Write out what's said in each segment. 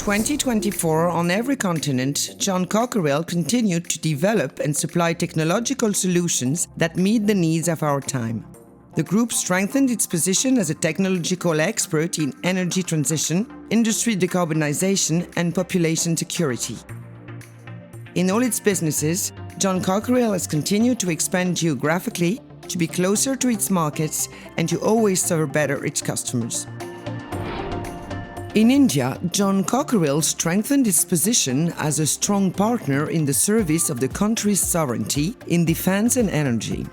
2024, on every continent, John Cockerill continued to develop and supply technological solutions that meet the needs of our time. The group strengthened its position as a technological expert in energy transition, industry decarbonization, and population security. In all its businesses, John Cockerill has continued to expand geographically, to be closer to its markets, and to always serve better its customers. In India, John Cockerill strengthened its position as a strong partner in the service of the country's sovereignty in defense and energy.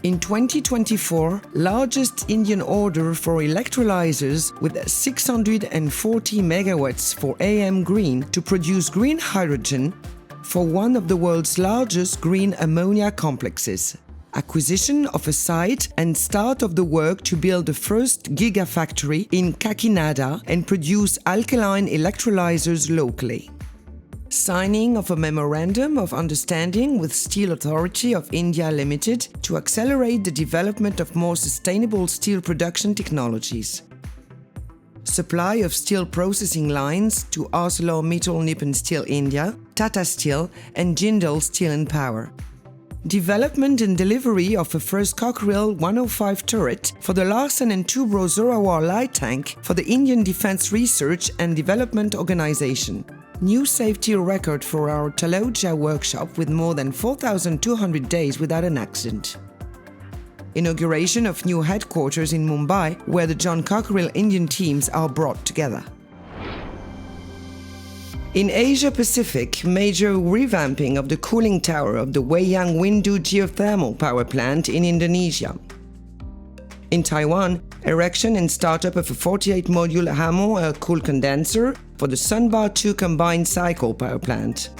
In 2024, largest Indian order for electrolyzers with 640 megawatts for AM Green to produce green hydrogen for one of the world's largest green ammonia complexes. Acquisition of a site and start of the work to build the first gigafactory in Kakinada and produce alkaline electrolyzers locally. Signing of a Memorandum of Understanding with Steel Authority of India Limited to accelerate the development of more sustainable steel production technologies. Supply of steel processing lines to ArcelorMittal Nippon Steel India, Tata Steel and Jindal Steel and Power. Development and delivery of a first Cockerill 105 turret for the Larsen & Toubro Zorawar light tank for the Indian Defence Research and Development Organisation. New safety record for our Taloja workshop with more than 4,200 days without an accident. Inauguration of new headquarters in Mumbai, where the John Cockerill Indian teams are brought together. In Asia-Pacific, major revamping of the cooling tower of the Weyang Windu geothermal power plant in Indonesia. In Taiwan, erection and startup of a 48-module Hamon air-cooled condenser for the Sunbar 2 combined cycle power plant.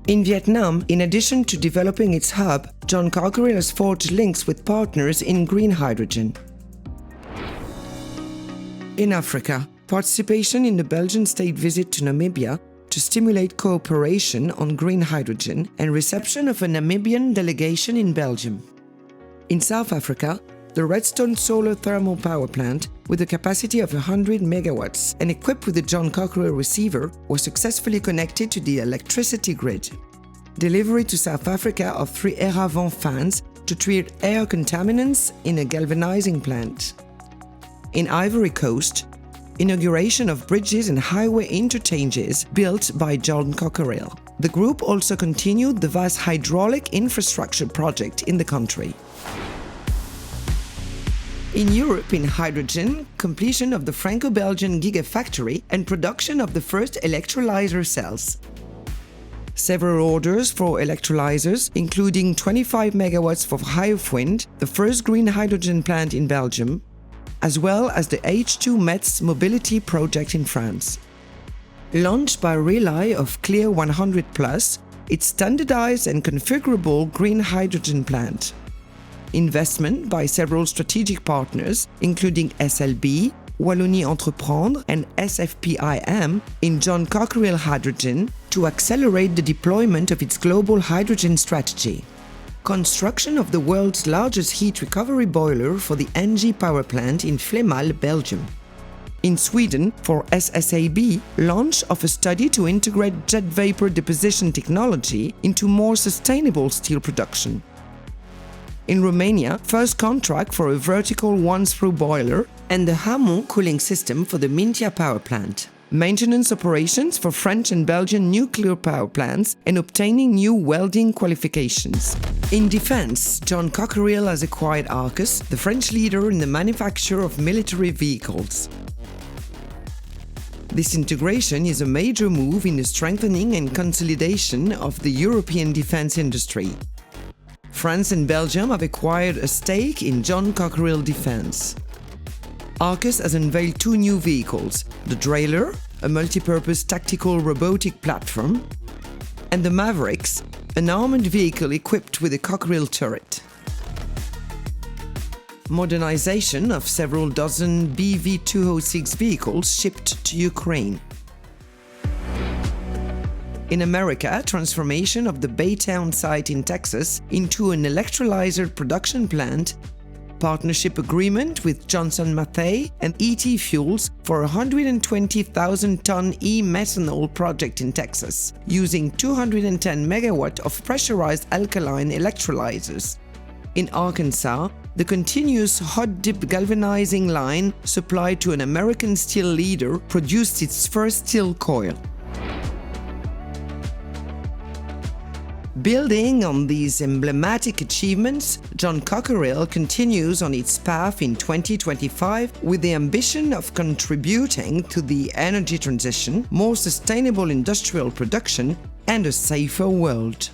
In Vietnam, in addition to developing its hub, John Cockerill has forged links with partners in green hydrogen. In Africa, participation in the Belgian state visit to Namibia to stimulate cooperation on green hydrogen and reception of a Namibian delegation in Belgium. In South Africa, the Redstone Solar Thermal Power Plant, with a capacity of 100 megawatts and equipped with a John Cockerill receiver, was successfully connected to the electricity grid. Delivery to South Africa of 3 Aeravent fans to treat air contaminants in a galvanizing plant. In Ivory Coast, inauguration of bridges and highway interchanges built by John Cockerill. The group also continued the vast hydraulic infrastructure project in the country. In Europe, in hydrogen, completion of the Franco-Belgian gigafactory and production of the first electrolyzer cells. Several orders for electrolyzers, including 25 megawatts for Hyofwind, the first green hydrogen plant in Belgium, as well as the H2 Metz mobility project in France. Launched by Relay of Clear 100+, its standardized and configurable green hydrogen plant. Investment by several strategic partners, including SLB, Wallonie Entreprendre and SFPIM in John Cockerill Hydrogen to accelerate the deployment of its global hydrogen strategy. Construction of the world's largest heat recovery boiler for the ENGIE power plant in Flemal, Belgium. In Sweden, for SSAB, launch of a study to integrate jet vapor deposition technology into more sustainable steel production. In Romania, first contract for a vertical one-screw boiler and the Hamon cooling system for the Mintia power plant. Maintenance operations for French and Belgian nuclear power plants and obtaining new welding qualifications. In defense, John Cockerill has acquired Arcus, the French leader in the manufacture of military vehicles. This integration is a major move in the strengthening and consolidation of the European defense industry. France and Belgium have acquired a stake in John Cockerill Defense. Arcus has unveiled 2 new vehicles, the Drailer, a multi-purpose tactical robotic platform, and the Mavericks, an armored vehicle equipped with a Cockerill turret. Modernization of several dozen BV-206 vehicles shipped to Ukraine. In America, transformation of the Baytown site in Texas into an electrolyzer production plant, partnership agreement with Johnson Matthey and ET Fuels for a 120,000-ton e-methanol project in Texas, using 210 megawatt of pressurized alkaline electrolyzers. In Arkansas, the continuous hot-dip galvanizing line supplied to an American steel leader produced its first steel coil. Building on these emblematic achievements, John Cockerill continues on its path in 2025 with the ambition of contributing to the energy transition, more sustainable industrial production, and a safer world.